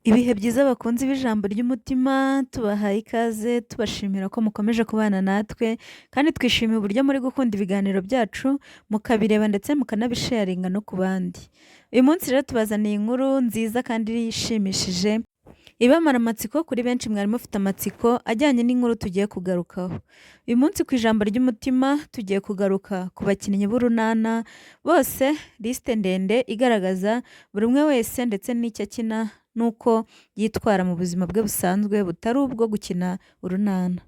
Ibihe byiza bakunzi b'ijambo ry'umutima, tubahaye ikaze, tubashimira ko mukomeje kubana natwe, kandi twishimiye uburyo muri gukunda ibiganiro byacu, mukabireba ndetse mukanabisharinga no ku bandi. Uyu munsi rero tubazaniye inkuru nziza kandi ishimishije, ibamara amatsiko kuri benshi mwari mufite amatsiko ajyanye n'inkuru tugiye kugarukaho. Uyu munsi ku ijambo ry'umutima tugiye kugaruka ku bakinnyi b'urunana, bose lisite ndende igaragaza buri umwe wese ndetse n'icyo akina n'uko yitwara mu buzima bwe busanzwe butari ubwo gukina urunana.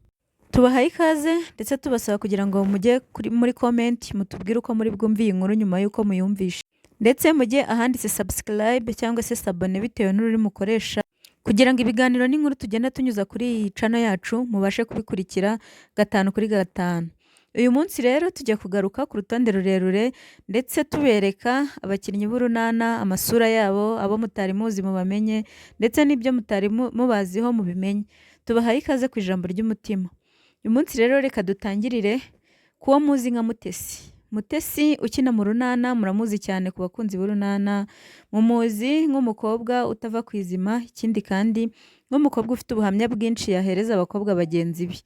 Tubahaye ikaze ndetse tubasaba kugira ngo mujye muri komenti mutubwire uko muri bwumve iyi nkuru nyuma y'uko muyumvishe, ndetse mujye ahanditse subscribe cyangwa se sabone bitewe n'ururimi mukoresha, kugira ngo ibiganiro n'inkuru tugenda tunyuza kuri iyi channel yacu mubashe kubikurikira gatanu kuri gatanu. Uyu munsi rero tujya kugaruka ku rutonde rurerure ndetse tubereka abakinnyi b'urunana, amasura yabo, abo mutari muzi mubamenye ndetse n'ibyo mutari mubaziho mubimenye. Tubahaye ikaze ku ijambo ry'umutima. Uyu munsi rero reka dutangirire kuwo muzi nka Mutesi. Mutesi ukina mu runana muramuzi cyane ku bakunzi b'urunana, mumuzi nk'umukobwa utava ku izima, ikindi kandi nk'umukobwa ufite ubuhamya bwinshi yahereza abakobwa bagenzi be.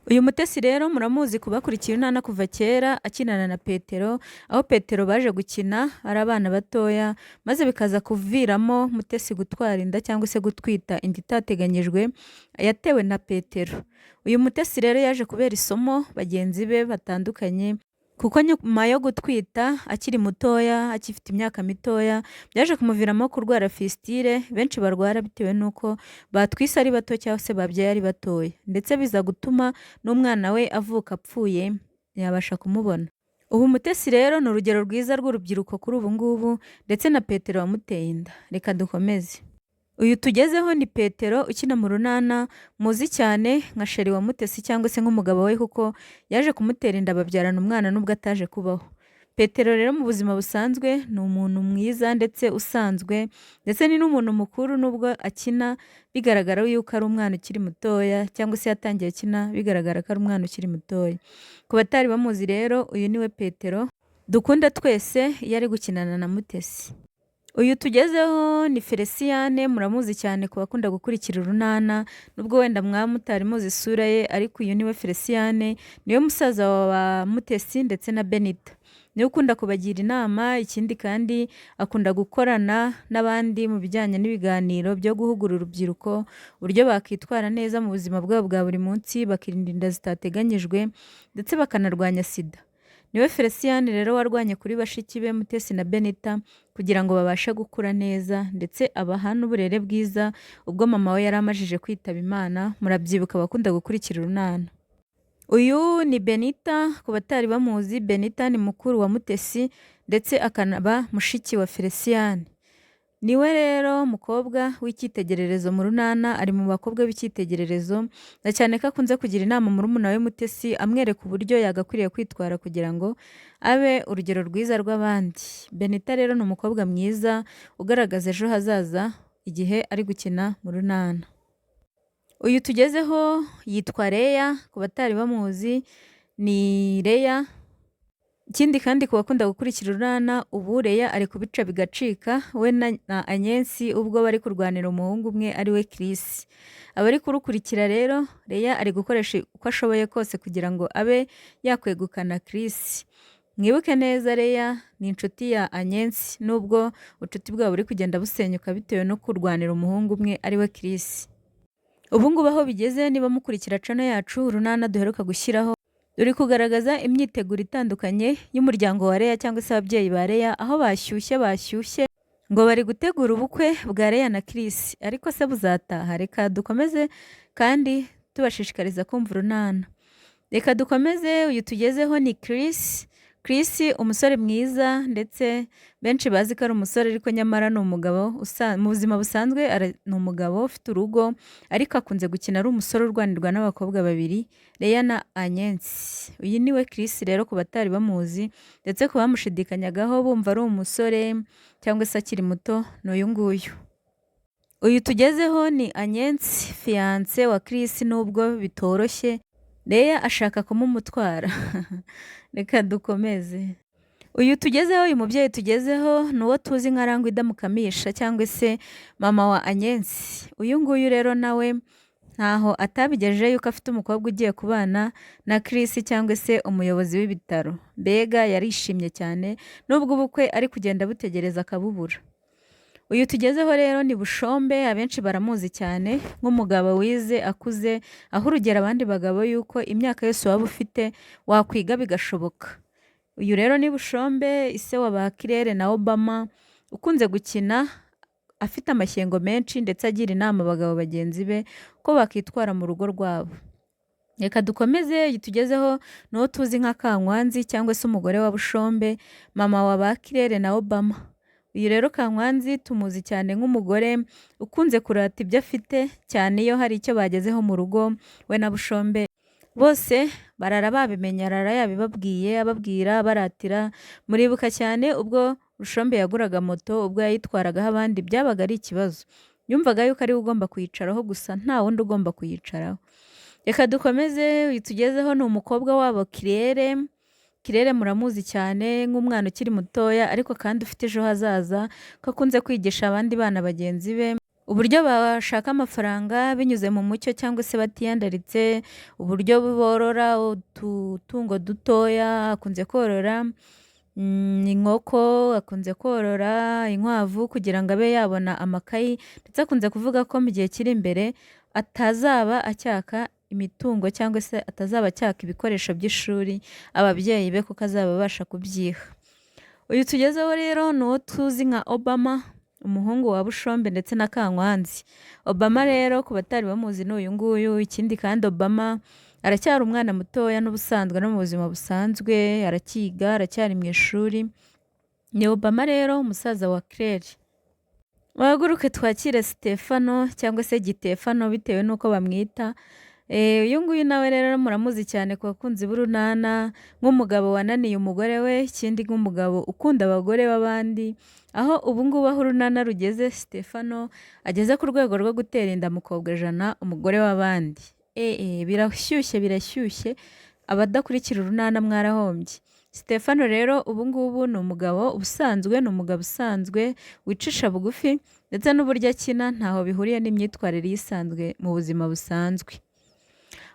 Uyu Mutesi rero muramuzi kubakurikiye urunana kuva kera akinana na Petero, aho Petero baje gukina ari abana batoya, maze bikaza kuviramo Mutesi gutwara inda cyangwa se gutwita inda itateganyijwe yatewe na Petero. Uyu Mutesi rero yaje kubera isomo bagenzi be batandukanye, kuko nyuma yo gutwita akiri mutoya, akifite imyaka mitoya, byaje kumuviramo kurwara fistile benshi barwara bitewe n'uko batwise ari bato cyangwa se babyaye ari batoya, ndetse biza gutuma n'umwana we avuka apfuye ntiyabasha kumubona. Ubu Mutesi rero ni urugero rwiza rw'urubyiruko kuri ubu ngubu, ndetse na Petero wamuteye inda. Reka dukomeze. Uyu tugezeho ni Petero ukina mu runana, muzi cyane nka sheri wa Mutesi cyangwa se nk'umugabo we, kuko yaje kumutera inda babyarana umwana nubwo ataje kubaho. Petero rero mu buzima busanzwe ni umuntu mwiza ndetse usanzwe, ndetse ni n'umuntu mukuru nubwo akina bigaragara yuko ari umwana ukiri mutoya, cyangwa se yatangiye akina bigaragara ko ari umwana ukiri mutoya. Ku batari bamuzi rero, uyu niwe Petero dukunda twese iyo ari gukinana na Mutesi. Uyu tugezeho ni Feliciyane, muramuzi cyane ku bakunda gukurikira urunana, nubwo wenda mwaba mutari muzi isura ye, ariko uyu niwe Feliciyane, niwe musaza wa Mutesi ndetse na Benita. Niwe ukunda kubagira inama, ikindi kandi akunda gukorana n'abandi mu bijyanye n'ibiganiro byo guhugura urubyiruko uburyo bakitwara neza mu buzima bwabo bwa buri munsi, bakirinda inda zitateganyijwe ndetse bakanarwanya sida. Niwe Feliciyane rero warwanye kuri bashiki be Mutesi na Benita kugira ngo babashe gukura neza, ndetse abaha n'uburere bwiza ubwo mama we yari amajije kwitaba Imana, murabyibuka abakunda gukurikira urunana. Uyu ni Benita, ku batari bamuzi, Benita ni mukuru wa Mutesi ndetse akanaba mushiki wa Feliciyane. Niwe rero mukobwa w'icyitegererezo mu runana, ari mu bakobwa b'icyitegererezo, na cyane ko akunze kugira inama murumuna we Mutesi, amwereka uburyo yagakwiriye kwitwara kugira ngo abe urugero rwiza rw'abandi. Benita rero ni umukobwa mwiza ugaragaza ejo hazaza igihe ari gukina mu runana. Uyu tugezeho yitwa Leya, ku batari bamuzi ni Leya. Ikindi kandi ku bakunda gukurikira urunana, ubu Leya ari kubica bigacika, we na Anyensi ubwo bari kurwanira umuhungu umwe ari we Chris. Abari kurukurikira rero, Leya ari gukoresha uko ashoboye kose kugira ngo abe yakwegukana Chris. Mwibuke neza, Leya ni inshuti ya Anyensi, nubwo ubucuti bwabo buri kugenda busenyuka bitewe no kurwanira umuhungu umwe ari we Chris. Ubu ngubu aho bigeze, niba mukurikira channel yacu urunana duheruka gushyiraho, uri kugaragaza imyiteguro itandukanye y'umuryango wa Leya cyangwa se ababyeyi ba Leya, aho bashyushye ngo bari gutegura ubukwe bwa Leya na Chris, ariko se buzataha? Reka dukomeze kandi tubashishikariza kumva urunana. Reka dukomeze. Uyu tugezeho ni Chris. Chris umusore mwiza, ndetse benshi bazi ko ari umusore ariko nyamara ni umugabo mu buzima busanzwe, ni umugabo ufite urugo, ariko akunze gukina ari umusore urwanirwa n'abakobwa babiri, Leya na Anyensi. Uyu niwe Chris rero ku batari bamuzi, ndetse ku bamushidikanyagaho bumva ari umusore cyangwa se akiri muto, ni uyu nguyu. Uyu tugezeho ni Anyensi, fiance wa Chris, nubwo bitoroshye Leya ashaka kumumutwara. Reka dukomeze. uyu mubyeyi tugezeho ni uwo tuzi nka Rangwida Mukamisha cyangwa se mama wa Anyensi. Uyu nguyu rero nawe ntaho atabigejeje yuko afite umukobwa ugiye kubana na Chris cyangwa se umuyobozi w'ibitaro. Mbega yarishimye cyane nubwo ubukwe ari kugenda butegereza akabubura. Uyu tugezeho rero ni Bushombe, abenshi baramuzi cyane nk'umugabo wize akuze, aho urugero abandi bagabo yuko imyaka yose waba ufite wakwiga bigashoboka. Uyu rero ni Bushombe, ise wa ba Kirere na Obama, ukunze gukina afite amashyengo menshi ndetse agira inama abagabo bagenzi be ko bakitwara mu rugo rwabo. Reka dukomeze, tugezeho n'uwo tuzi nka Kankwanzi cyangwa se umugore wa Bushombe, mama wa ba Kirere na Obama. Uyu rero Kankwanzi tumuzi cyane nk'umugore ukunze kurata ibyo afite cyane iyo hari icyo bagezeho mu rugo we na Bushombe. Bose barara babimenye, arara yabibabwiye, ababwira, baratira. Muribuka cyane ubwo Bushombe yaguraga moto, ubwo yayitwaragaho abandi byabaga ari ikibazo. Yumvaga yuko ari we ugomba kuyicaraho gusa nta wundi ugomba kuyicaraho. Reka dukomeze, uyu tugezeho ni umukobwa wabo Kirere. Kirere muramuzi cyane nk'umwana ukiri mutoya ariko kandi ufite ejo hazaza, ko akunze kwigisha abandi bana bagenzi be uburyo bashaka amafaranga binyuze mu mucyo cyangwa se batiyandaritse, uburyo borora ututungo dutoya. Akunze korora inkoko, akunze korora inkwavu kugira ngo abe yabona amakayi, ndetse akunze kuvuga ko mu gihe kiri imbere atazaba acyaka imitungo cyangwa se atazaba acyaka ibikoresho by'ishuri ababyeyi be kuko azaba abasha kubyiha. Uyu tugezeho rero ni uwo tuzi nka Obama, umuhungu wa Bushombe ndetse na Kankwanzi. Obama rero ku batari bamuzi ni uyu nguyu. Ikindi kandi Obama aracyari umwana mutoya n'ubusanzwe no mu buzima busanzwe, arakiga, aracyari mu ishuri. Ni Obama rero umusaza wa Claire. Wahaguruke twakire Stefano cyangwa se Gitefano bitewe n'uko bamwita. Uyu nguyu nawe rero muramuzi cyane ku bakunzi b'urunana nk'umugabo wananiye umugore we, ikindi nk'umugabo ukunda abagore b'abandi, aho ubu ngubu aho urunana rugeze Stefano ageze ku rwego rwo gutera inda Mukobwajana umugore w'abandi. Birashyushye, abadakurikira urunana mwarahombye. Stefano rero ubu ngubu ni umugabo usanzwe, ni umugabo usanzwe wicisha bugufi, ndetse n'uburyo akina ntaho bihuriye n'imyitwarire isanzwe mu buzima busanzwe.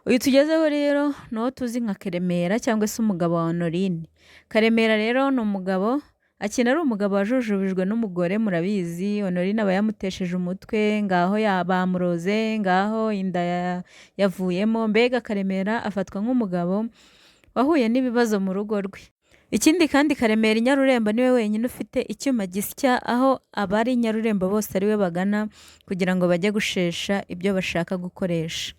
Uyu tugezeho rero ni uwo tuzi nka Karemera cyangwa se umugabo wa Honorine. Karemera rero ni umugabo akina ari umugabo wajujubijwe n'umugore, murabizi. Honorine aba yamutesheje umutwe, ngaho bamuroze, ngaho inda yavuyemo. Mbega Karemera afatwa nk'umugabo wahuye n'ibibazo mu rugo rwe. Ikindi kandi Karemera i Nyarurembo niwe wenyine ufite icyuma gisya, aho abari i Nyarurembo bose ari we bagana kugira ngo bajye gushesha ibyo bashaka gukoresha.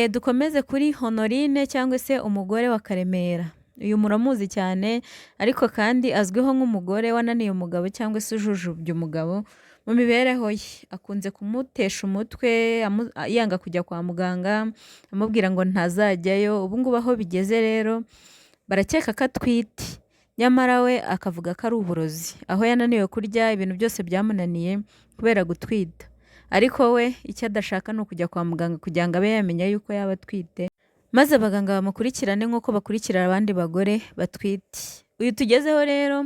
Dukomeze kuri Honorine cyangwa se umugore wa Karemera. Uyu muramuzi cyane ariko kandi azwiho nk'umugore wananiye umugabo cyangwa se ujujubye umugabo mu mibereho ye. Akunze kumutesha umutwe, yanga kujya kwa muganga, amubwira ngo ntazajyayo. Ubu ngubu aho bigeze rero barakeka ko atwite, nyamara we akavuga ko ari uburozi, aho yananiwe kurya, ibintu byose byamunaniye kubera gutwita. Ariko we icyo adashaka ni ukujya kwa muganga kugira ngo abe yamenya yuko yaba atwite, maze abaganga bamukurikirane nk'uko bakurikirana abandi bagore batwite. Uyu tugezeho rero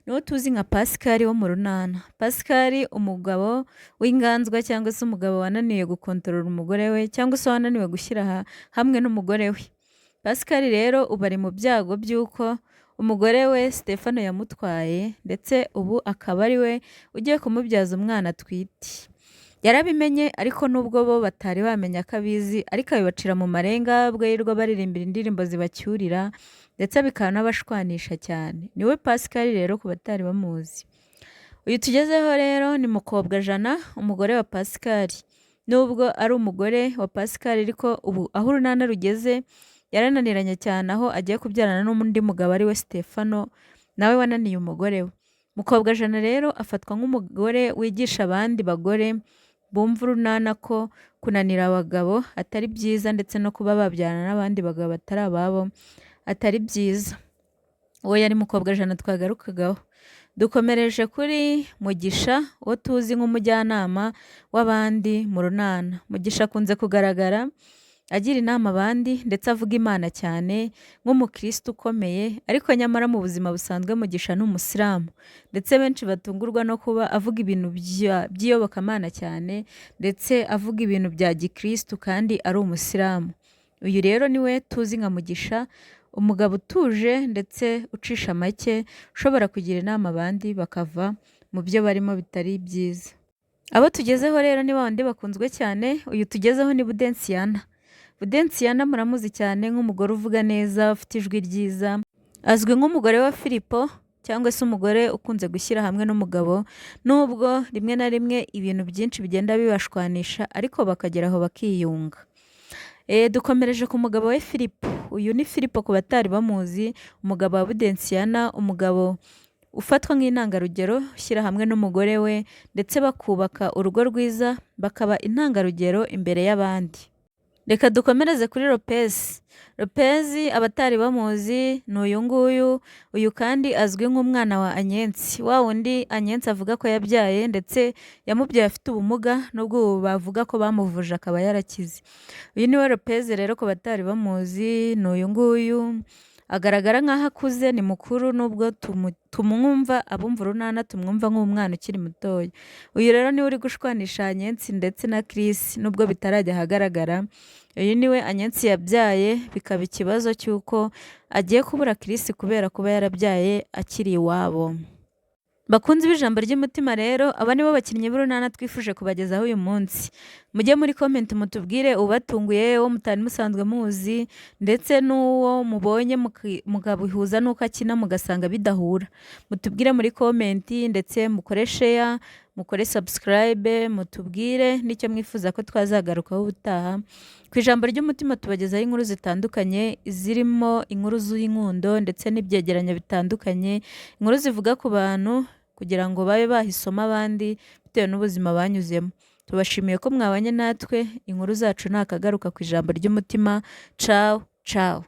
ni uwo tuzi nka Pascal wo mu runana. Pascal umugabo w'inganzwa cyangwa se umugabo wananiwe gukontorora umugore we cyangwa se wananiwe gushyira hamwe n'umugore we. Pascal rero ubu ari mu byago by'uko umugore we Stefano yamutwaye, ndetse ubu akaba ari we ugiye kumubyaza umwana atwite. Yarabimenye ariko nubwo bo batari bamenya ko abizi, ariko abibacira mu marenga, bwo yirirwa baririmbira indirimbo zibacyurira ndetse bikanabashwanisha cyane. Niwe Pascal rero ku batari bamuzi. Uyu tugezeho rero ni Mukobwajana, umugore wa Pascal. Nubwo ari umugore wa Pascal ariko ubu aho urunana rugeze yarananiranye cyane, aho agiye kubyarana n'undi mugabo ari we Stefano, nawe wananiye umugore we. Mukobwajana rero afatwa nk'umugore wigisha abandi bagore bumva urunana ko kunanira abagabo atari byiza, ndetse no kuba babyarana n'abandi bagabo batari ababo atari byiza. Uwo yari Mukobwajana twagarukagaho. Dukomereje kuri Mugisha, uwo tuzi nk'umujyanama w'abandi mu runana. Mugisha akunze kugaragara agira inama abandi ndetse avuga Imana cyane nk'umukristo ukomeye, ariko nyamara mu buzima busanzwe Mugisha ni umusilamu, ndetse benshi batungurwa no kuba avuga ibintu by'iyobokamana cyane ndetse avuga ibintu bya gikristo kandi ari umusilamu. Uyu rero niwe tuzi nka Mugisha, umugabo utuje ndetse ucisha make, ushobora kugira inama abandi bakava mu byo barimo bitari byiza. Abo tugezeho rero ni bandi bakunzwe cyane. Uyu tugezeho ni Budensiyana. Budensiyana muramuzi cyane nk'umugore uvuga neza, ufite ijwi ryiza, azwi nk'umugore wa Filipo cyangwa se umugore ukunze gushyira hamwe n'umugabo, nubwo rimwe na rimwe ibintu byinshi bigenda bibashwanisha ariko bakagera aho bakiyunga. Dukomereje ku mugabo we Filipo. Uyu ni Filipo ku batari bamuzi, umugabo wa Budensiyana, umugabo ufatwa nk'intangarugero, ushyira hamwe n'umugore we ndetse bakubaka urugo rwiza, bakaba intangarugero imbere y'abandi. Reka dukomereze kuri Lopez. Lopez abatari bamuzi ni uyu nguyu, uyu kandi azwi nk'umwana wa Anyensi, wa wundi Anyensi avuga ko yabyaye ndetse yamubyaye afite ubumuga, nubwo ubu bavuga ko bamuvuje akaba yarakize. Uyu niwe Lopez rero ku batari bamuzi, ni uyu nguyu, agaragara nk'aho akuze, ni mukuru, nubwo tumwumva abumva urunana tumwumva nk'umwana ukiri mutoya. Uyu rero niwe uri gushwanisha Anyensi ndetse na Chris, nubwo bitarajya ahagaragara. Uyu niwe Anyensi yabyaye, bikaba ikibazo cy'uko agiye kubura Chris kubera kuba yarabyaye akiri iwabo. Bakunzi b'ijambo ry'umutima rero, aba nibo bakinnyi b'urunana twifuje kubagezaho uyu munsi. Mujye muri comment mutubwire ubatunguye, uwo mutari musanzwe muzi, ndetse n'uwo mubonye mukabihuza n'uko akina mugasanga bidahura. Mutubwire muri comment ndetse mukore share, mukore subscribe, mutubwire n'icyo mwifuza ko twazagarukaho ubutaha. Ku ijambo ry'umutima tubagezaho inkuru zitandukanye, zirimo inkuru z'inkundo ndetse n'ibyegeranyo bitandukanye, inkuru zivuga ku bantu kugira ngo babe bahisoma abandi bitewe n'ubuzima banyuzemo. Tubashimiye ko mwabanye natwe, inkuru zacu nakagaruka ku ijambo ry'umutima. Ciao ciao.